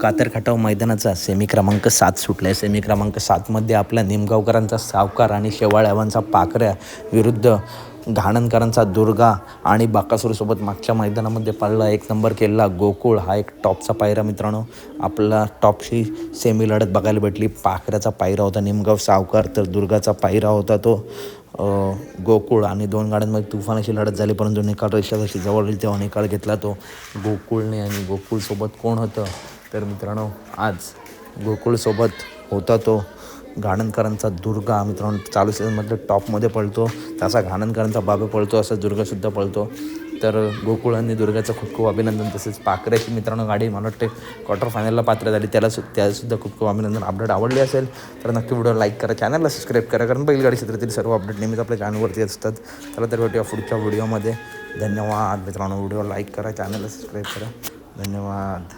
कातर खटाव मैदानाचा सेमी क्रमांक 7 सुटला आहे. सेमी क्रमांक 7मध्ये आपल्या निमगावकरांचा सावकार आणि शेवाळ्यावांचा पाखऱ्या विरुद्ध घाणणकरांचा दुर्गा आणि बाकासूरसोबत मागच्या मैदानामध्ये पडला 1 नंबर केला गोकुळ. हा एक टॉपचा पायरा मित्रांनो, आपला टॉपशी सेमी लढत बघायला भेटली. पाखऱ्याचा पायरा होता निमगाव सावकार, तर दुर्गाचा पायरा होता तो गोकुळ. आणि 2 गाड्यांमध्ये तुफान अशी लढत झाली, परंतु निकाल रेषा जशी जवळ येईल तेव्हा निकाल घेतला तो गोकुळने. आणि गोकुळसोबत कोण होतं तर मित्रांनो, आज गोकुळसोबत होता तो घाणणकरांचा दुर्गा. मित्रांनो, चालू सीझनमधलं टॉपमध्ये पळतो, त्याचा घाणणकरांचा बाबा पळतो, असं दुर्गासुद्धा पळतो. तर गोकुळ आणि दुर्गाचं खूप खूप अभिनंदन. तसेच पाखऱ्याची मित्रांनो गाडी मला वाटते क्वार्टर फायनलला पात्र झाली, त्यासुद्धा खूप खूप अभिनंदन. अपडेट आवडली असेल तर नक्की व्हिडिओ लाईक करा, चॅनलला सबस्क्राईब करा, कारण बैलगाडी क्षेत्रातील सर्व अपडेट नेहमीच आपल्या चॅनलवरती असतात. चला तर भेटूया पुढच्या व्हिडिओमध्ये. धन्यवाद मित्रांनो. व्हिडिओ लाईक करा, चॅनलला सबस्क्राईब करा. धन्यवाद.